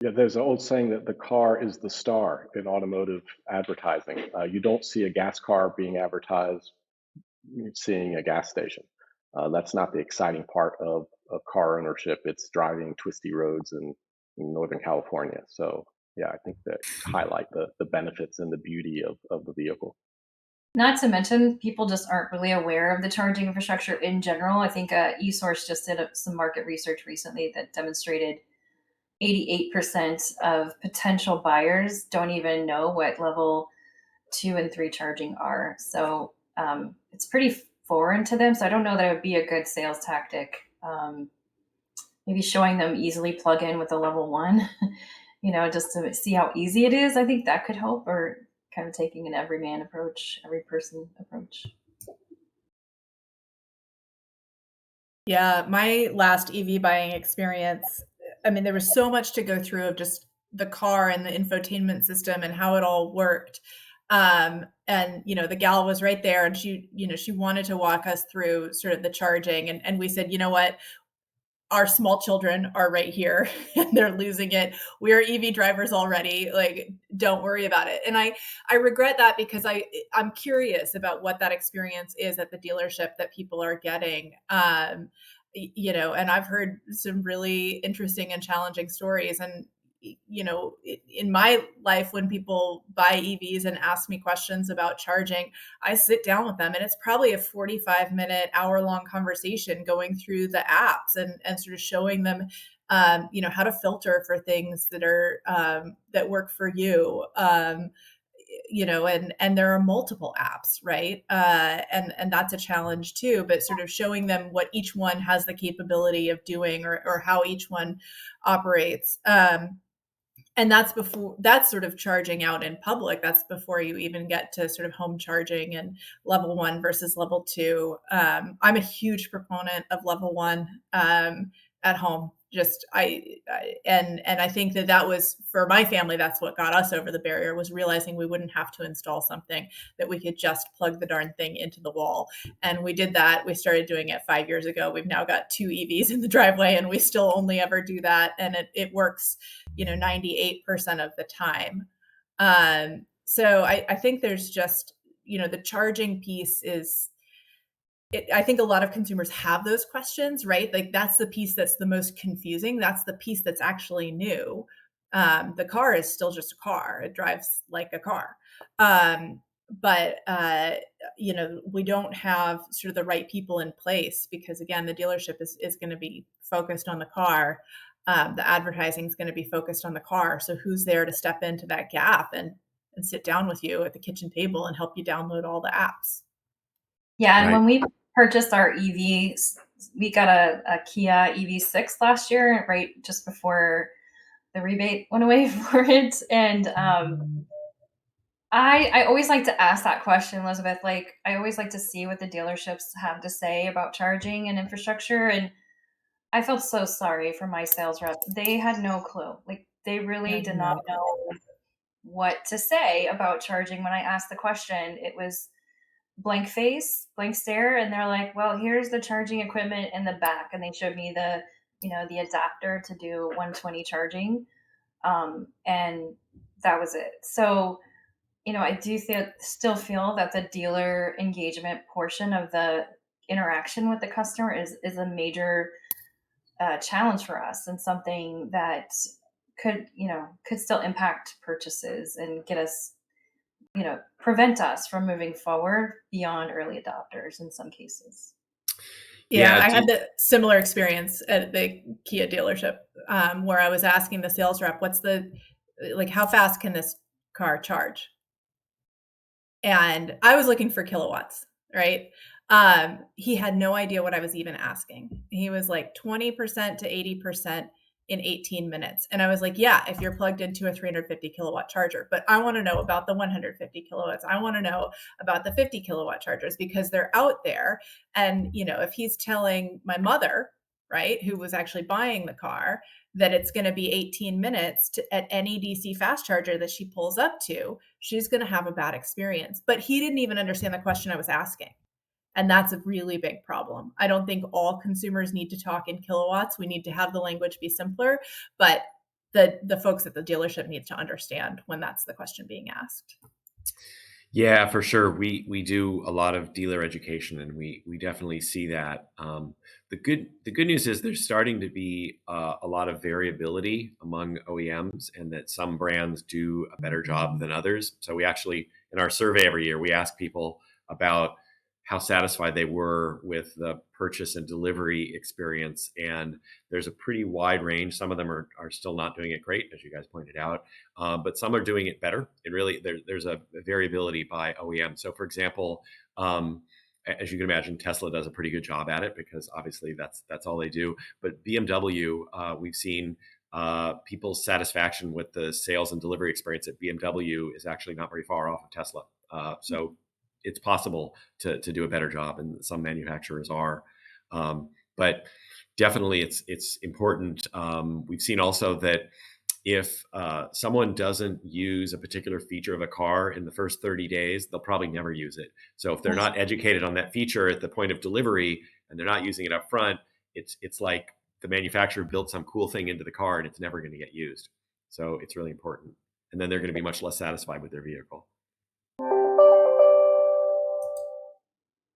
Yeah, there's an old saying that the car is the star in automotive advertising. You don't see a gas car being advertised seeing a gas station. That's not the exciting part of car ownership. It's driving twisty roads in Northern California. So yeah, I think that highlight the benefits and the beauty of the vehicle. Not to mention, people just aren't really aware of the charging infrastructure in general. I think eSource just did some market research recently that demonstrated 88% of potential buyers don't even know what level 2 and 3 charging are. So it's pretty foreign to them. So I don't know that it would be a good sales tactic. Maybe showing them easily plug in with a level 1, just to see how easy it is. I think that could help, or kind of taking an everyman approach, every person approach. Yeah, my last EV buying experience, I mean, there was so much to go through of just the car and the infotainment system and how it all worked. And, the gal was right there, and she wanted to walk us through sort of the charging. And we said, you know what? Our small children are right here and they're losing it. We're EV drivers already. Like, don't worry about it. And I regret that, because I'm curious about what that experience is at the dealership that people are getting. And I've heard some really interesting and challenging stories. And, in my life, when people buy EVs and ask me questions about charging, I sit down with them, and it's probably a 45-minute, hour-long conversation going through the apps and sort of showing them, how to filter for things that are that work for you. And there are multiple apps, right? And that's a challenge too, but sort of showing them what each one has the capability of doing, or how each one operates. And that's sort of charging out in public. That's before you even get to sort of home charging and level 1 versus level 2. I'm a huge proponent of level 1 at home. And I think that was, for my family, that's what got us over the barrier, was realizing we wouldn't have to install something, that we could just plug the darn thing into the wall. And we did that. We started doing it 5 years ago. We've now got 2 EVs in the driveway, and we still only ever do that. And it works, 98% of the time. So I think there's just, the charging piece is, I think a lot of consumers have those questions, right? Like, that's the piece that's the most confusing. That's the piece that's actually new. The car is still just a car. It drives like a car. But we don't have sort of the right people in place, because, again, the dealership is going to be focused on the car. The advertising is going to be focused on the car. So who's there to step into that gap and sit down with you at the kitchen table and help you download all the apps? Yeah, and Right. when we purchased our EVs, we got a Kia EV6 last year, right just before the rebate went away for it. And I always like to ask that question, Elizabeth. Like, I always like to see what the dealerships have to say about charging and infrastructure. And I felt so sorry for my sales rep. They had no clue. Like, they really did not know what to say about charging. When I asked the question, it was blank face, blank stare, and they're like, well, here's the charging equipment in the back. And they showed me the adapter to do 120 charging. And that was it. So, I do still feel that the dealer engagement portion of the interaction with the customer is a major challenge for us, and something that could still impact purchases and get us, prevent us from moving forward beyond early adopters in some cases. Yeah, I had the similar experience at the Kia dealership, where I was asking the sales rep, how fast can this car charge? And I was looking for kilowatts, right? He had no idea what I was even asking. He was like 20% to 80% in 18 minutes. And I was like, yeah, if you're plugged into a 350 kilowatt charger, but I want to know about the 150 kilowatts. I want to know about the 50 kilowatt chargers, because they're out there. And, if he's telling my mother, right, who was actually buying the car, that it's going to be 18 minutes at any DC fast charger that she pulls up to, she's going to have a bad experience. But he didn't even understand the question I was asking. And that's a really big problem. I don't think all consumers need to talk in kilowatts. We need to have the language be simpler, but the folks at the dealership need to understand when that's the question being asked. Yeah, for sure. We do a lot of dealer education, and we definitely see that. The good news is there's starting to be a lot of variability among OEMs, and that some brands do a better job than others. So we actually, in our survey every year, we ask people about how satisfied they were with the purchase and delivery experience. And there's a pretty wide range. Some of them are still not doing it great, as you guys pointed out, but some are doing it better. It really, there's a variability by OEM. So for example, as you can imagine, Tesla does a pretty good job at it, because obviously that's all they do. But BMW, we've seen people's satisfaction with the sales and delivery experience at BMW is actually not very far off of Tesla. So it's possible to do a better job, and some manufacturers are. But definitely it's important. We've seen also that if someone doesn't use a particular feature of a car in the first 30 days, they'll probably never use it. So if they're not educated on that feature at the point of delivery, and they're not using it up front, it's like the manufacturer built some cool thing into the car and it's never going to get used. So it's really important. And then they're going to be much less satisfied with their vehicle.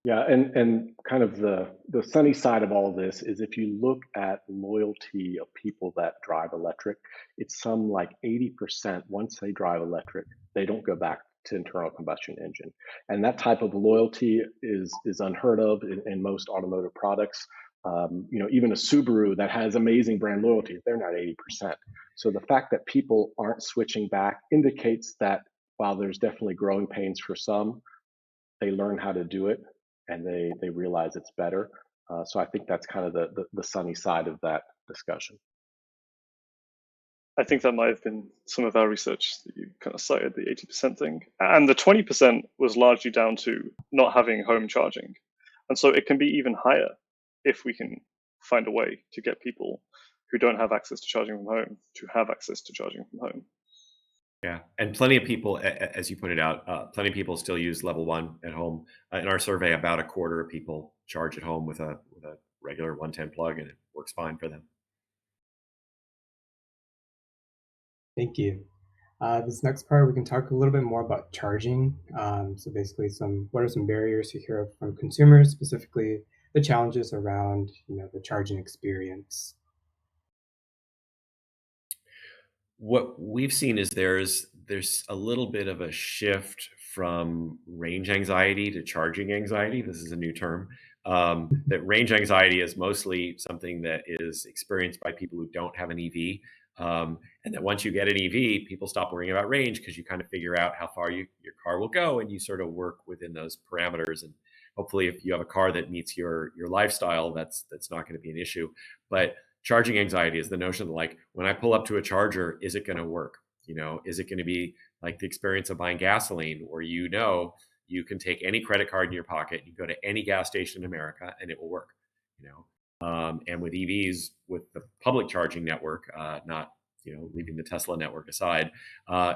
Yeah, and kind of the sunny side of all of this is if you look at loyalty of people that drive electric, it's some like 80% once they drive electric, they don't go back to internal combustion engine. And that type of loyalty is unheard of in most automotive products. Even a Subaru that has amazing brand loyalty, they're not 80%. So the fact that people aren't switching back indicates that while there's definitely growing pains for some, they learn how to do it and they realize it's better. So I think that's kind of the sunny side of that discussion. I think that might have been some of our research that you kind of cited, the 80% thing. And the 20% was largely down to not having home charging. And so it can be even higher if we can find a way to get people who don't have access to charging from home to have access to charging from home. Yeah, and plenty of people, as you pointed out, plenty of people still use level 1 at home. In our survey, about a quarter of people charge at home with a regular 110 plug, and it works fine for them. Thank you. This next part, we can talk a little bit more about charging. So basically, what are some barriers you hear from consumers, specifically the challenges around the charging experience? What we've seen is there's a little bit of a shift from range anxiety to charging anxiety. This is a new term. That range anxiety is mostly something that is experienced by people who don't have an EV. And that once you get an EV, people stop worrying about range because you kind of figure out how far your car will go, and you sort of work within those parameters. And hopefully, if you have a car that meets your lifestyle, that's not going to be an issue. But charging anxiety is the notion that, like, when I pull up to a charger, is it going to work? Is it going to be like the experience of buying gasoline, where you can take any credit card in your pocket, you go to any gas station in America, and it will work. And with EVs, with the public charging network, not leaving the Tesla network aside,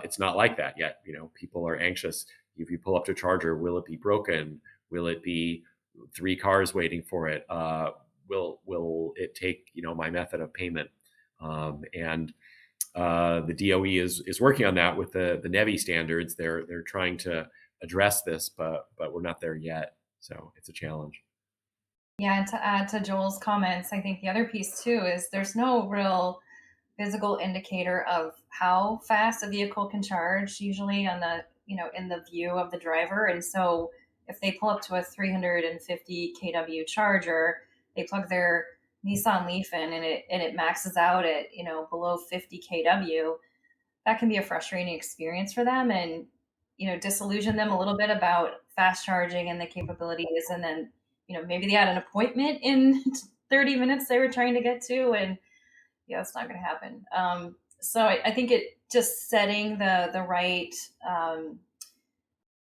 it's not like that yet. People are anxious. If you pull up to a charger, will it be broken? Will it be 3 cars waiting for it? Will it take my method of payment? And the DOE is working on that with the NEVI standards. They're trying to address this, but we're not there yet. So it's a challenge. Yeah, and to add to Joel's comments, I think the other piece too is there's no real physical indicator of how fast a vehicle can charge, usually on the in the view of the driver. And so if they pull up to a 350 kW charger, they plug their Nissan Leaf in, and it maxes out at below 50 kW. That can be a frustrating experience for them, and disillusion them a little bit about fast charging and the capabilities. And then maybe they had an appointment in 30 minutes they were trying to get to, and it's not going to happen. So I think it just setting the right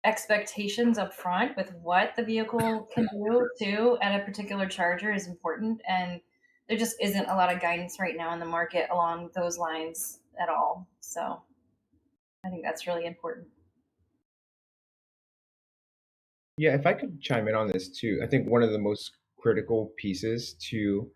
expectations up front with what the vehicle can do too at a particular charger is important. And there just isn't a lot of guidance right now in the market along those lines at all. So I think that's really important. Yeah, if I could chime in on this too, I think one of the most critical pieces to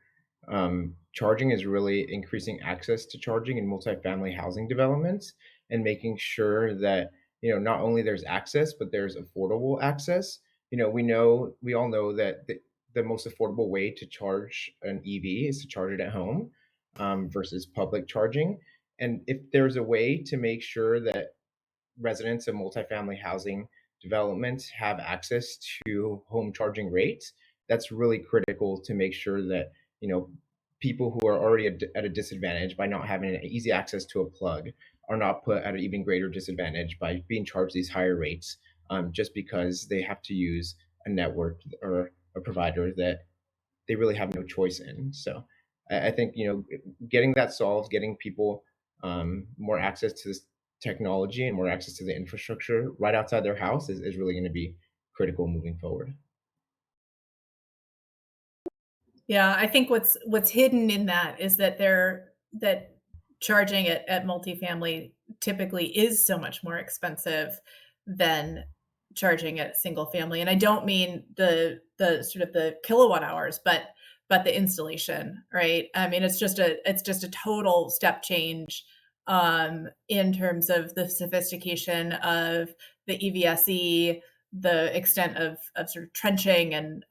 charging is really increasing access to charging in multifamily housing developments, and making sure that not only there's access, but there's affordable access. We all know that the most affordable way to charge an EV is to charge it at home versus public charging. And if there's a way to make sure that residents of multifamily housing developments have access to home charging rates, that's really critical to make sure that people who are already at a disadvantage by not having easy access to a plug are not put at an even greater disadvantage by being charged these higher rates, just because they have to use a network or a provider that they really have no choice in. So I think getting that solved, getting people more access to this technology and more access to the infrastructure right outside their house is really going to be critical moving forward. Yeah, I think what's hidden in that is that that charging at multifamily typically is so much more expensive than charging at single family. And I don't mean the sort of the kilowatt hours, but the installation, right? I mean, it's just a total step change in terms of the sophistication of the EVSE, the extent of sort of trenching and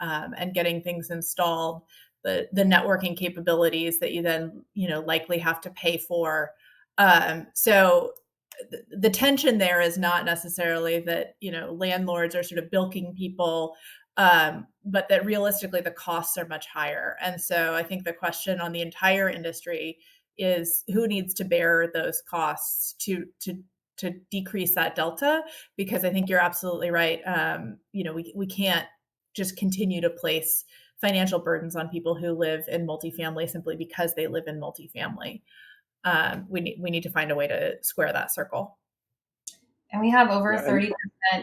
getting things installed, the networking capabilities that you then likely have to pay for. So the tension there is not necessarily that landlords are sort of bilking people, but that realistically the costs are much higher. And so I think the question on the entire industry is who needs to bear those costs to decrease that delta, because I think you're absolutely right. We can't just continue to place financial burdens on people who live in multifamily simply because they live in multifamily. We need to find a way to square that circle. And we have over 30%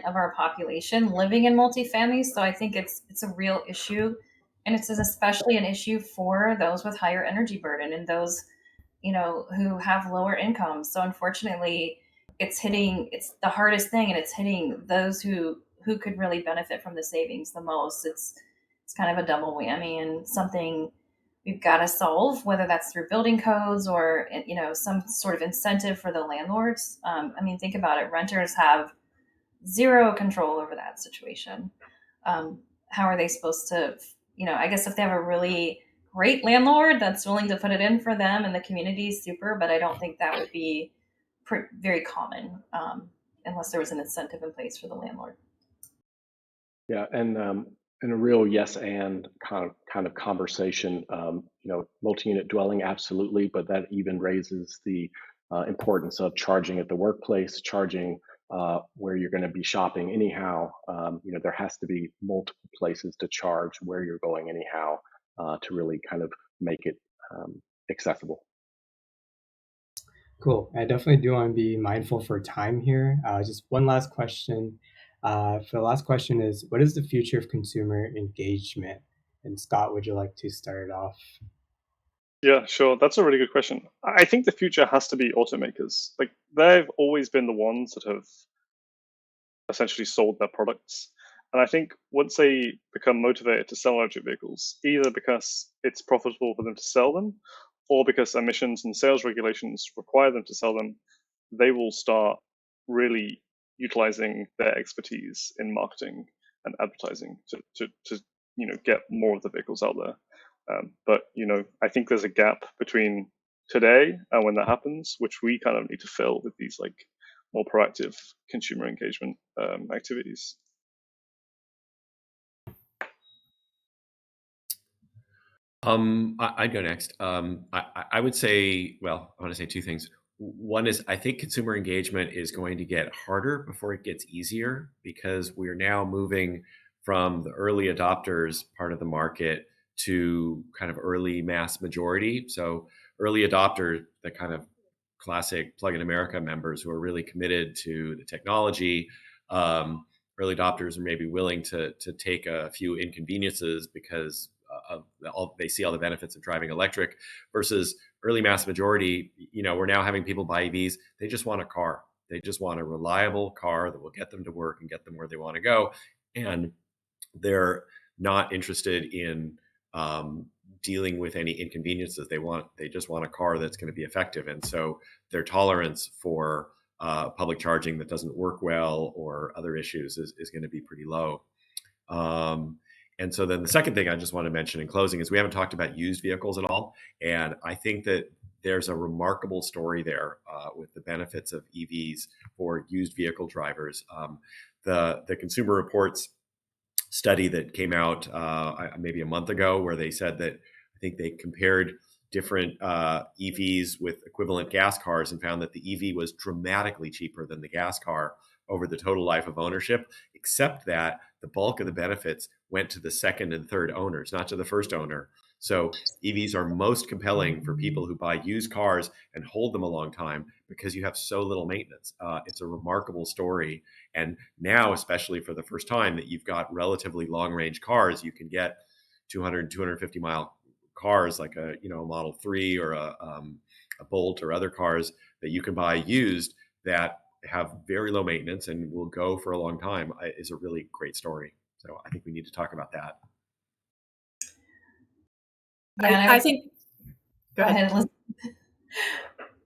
of our population living in multifamily, so I think it's a real issue, and it's especially an issue for those with higher energy burden and those who have lower incomes. So unfortunately, it's the hardest thing, and it's hitting those who could really benefit from the savings the most. It's kind of a double whammy, and something we've got to solve, whether that's through building codes or some sort of incentive for the landlords. Think about it. Renters have zero control over that situation. How are they supposed to, I guess if they have a really great landlord that's willing to put it in for them and the community, super, but I don't think that would be very common unless there was an incentive in place for the landlord. Yeah, and in a real yes and kind of conversation, multi-unit dwelling, absolutely, but that even raises the importance of charging at the workplace, charging where you're going to be shopping anyhow. There has to be multiple places to charge where you're going anyhow to really kind of make it accessible. Cool. I definitely do want to be mindful for time here. Just one last question. For the last question is, what is the future of consumer engagement? And Scott, would you like to start it off? Yeah, sure. That's a really good question. I think the future has to be automakers. Like, they've always been the ones that have essentially sold their products. And I think once they become motivated to sell electric vehicles, either because it's profitable for them to sell them, or because emissions and sales regulations require them to sell them, they will start really utilizing their expertise in marketing and advertising to get more of the vehicles out there. But I think there's a gap between today and when that happens, which we kind of need to fill with these like more proactive consumer engagement activities. I'd go next. I would say, well, I want to say two things. One is I think consumer engagement is going to get harder before it gets easier, because we're now moving from the early adopters part of the market to kind of early mass majority. So early adopter, the kind of classic Plug in America members who are really committed to the technology. Early adopters are maybe willing to take a few inconveniences because they see all the benefits of driving electric, versus early mass majority. We're now having people buy EVs. They just want a car. They just want a reliable car that will get them to work and get them where they want to go. And they're not interested in dealing with any inconveniences. They just want a car that's going to be effective. And so their tolerance for public charging that doesn't work well or other issues is going to be pretty low. And so then the second thing I just want to mention in closing is we haven't talked about used vehicles at all. And I think that there's a remarkable story there with the benefits of EVs for used vehicle drivers. The Consumer Reports study that came out maybe a month ago, where they said that I think they compared different EVs with equivalent gas cars and found that the EV was dramatically cheaper than the gas car over the total life of ownership, except that the bulk of the benefits went to the second and third owners, not to the first owner. So EVs are most compelling for people who buy used cars and hold them a long time because you have so little maintenance. It's a remarkable story. And now, especially for the first time that you've got relatively long range cars, you can get 200, 250 mile cars like a Model 3 or a Bolt or other cars that you can buy used that have very low maintenance and will go for a long time is a really great story. So I think we need to talk about that. I think. Go ahead.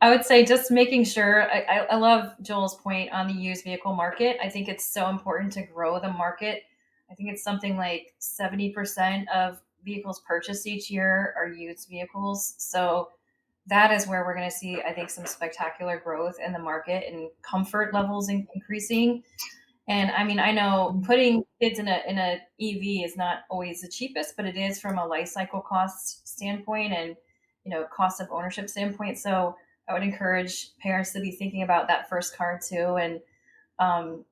I would say just making sure, I love Joel's point on the used vehicle market. I think it's so important to grow the market. I think it's something like 70% of vehicles purchased each year are used vehicles. So that is where we're going to see, I think, some spectacular growth in the market and comfort levels increasing. And I mean, I know putting kids in a EV is not always the cheapest, but it is from a life cycle cost standpoint and cost of ownership standpoint. So I would encourage parents to be thinking about that first car too. And um,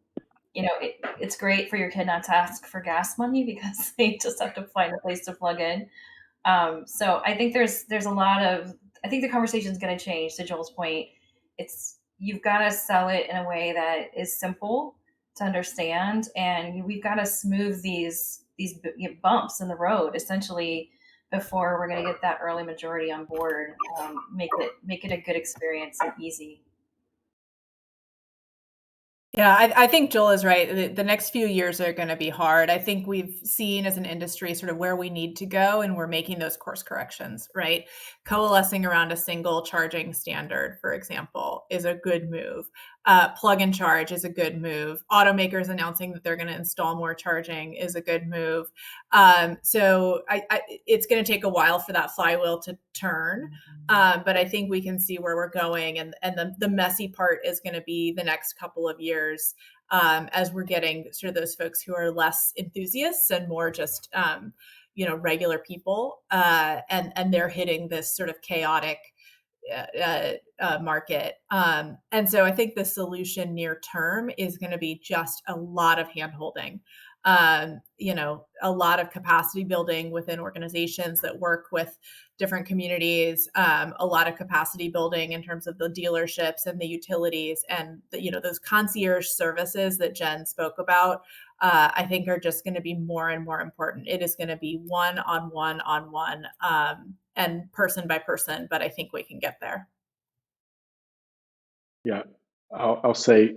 it's great for your kid not to ask for gas money because they just have to find a place to plug in. So I think there's a lot of, I think the conversation is going to change. To Joel's point, you've got to sell it in a way that is simple to understand, and we've got to smooth these bumps in the road essentially before we're going to get that early majority on board. Make it a good experience and easy. Yeah, I think Joel is right. The next few years are going to be hard. I think we've seen as an industry sort of where we need to go, and we're making those course corrections, right? Coalescing around a single charging standard, for example, is a good move. Plug and charge is a good move. Automakers announcing that they're going to install more charging is a good move. So it's going to take a while for that flywheel to turn. But I think we can see where we're going, and the messy part is going to be the next couple of years as we're getting sort of those folks who are less enthusiasts and more just regular people, and they're hitting this sort of chaotic market. And so I think the solution near term is going to be just a lot of handholding. A lot of capacity building within organizations that work with different communities, a lot of capacity building in terms of the dealerships and the utilities and those concierge services that Jen spoke about. I think are just going to be more and more important. It is going to be one-on-one and person by person, but I think we can get there. Yeah, I'll say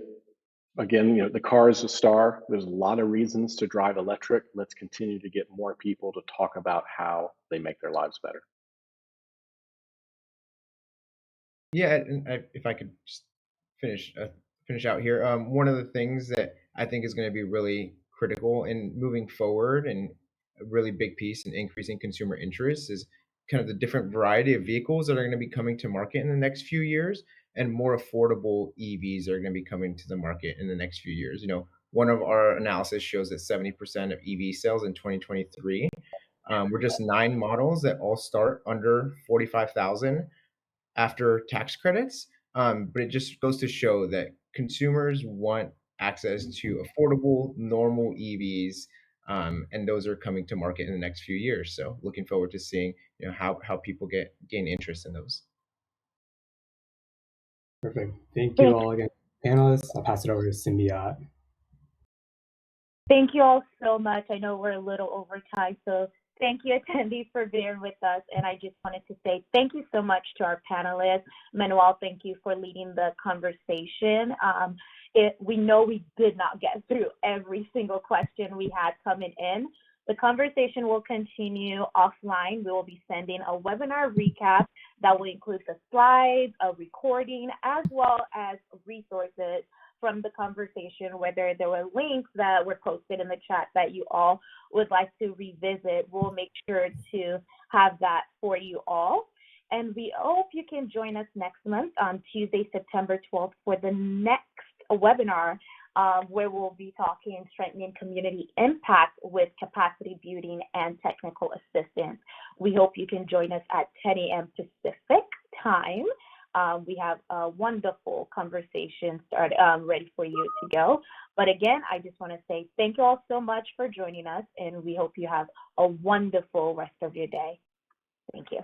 again, the car is a star. There's a lot of reasons to drive electric. Let's continue to get more people to talk about how they make their lives better. Yeah, and if I could just finish out here, one of the things that I think is going to be really critical in moving forward and a really big piece in increasing consumer interest is kind of the different variety of vehicles that are going to be coming to market in the next few years, and more affordable EVs are going to be coming to the market in the next few years. One of our analysis shows that 70% of EV sales in 2023 were just 9 models that all start under 45,000 after tax credits. But it just goes to show that consumers want access to affordable, normal EVs, and those are coming to market in the next few years. So looking forward to seeing how people gain interest in those. Perfect. Thank you all again, panelists. I'll pass it over to Symbiote. Thank you all so much. I know we're a little over time, so thank you, attendees, for being with us. And I just wanted to say thank you so much to our panelists. Manuel, thank you for leading the conversation. We know we did not get through every single question we had coming in. The conversation will continue offline. We will be sending a webinar recap that will include the slides, a recording, as well as resources from the conversation, whether there were links that were posted in the chat that you all would like to revisit. We'll make sure to have that for you all. And we hope you can join us next month on Tuesday, September 12th for the next webinar, where we'll be talking strengthening community impact with capacity building and technical assistance. We hope you can join us at 10 a.m. Pacific time. We have a wonderful conversation ready for you to go. But again, I just want to say thank you all so much for joining us, and we hope you have a wonderful rest of your day. Thank you.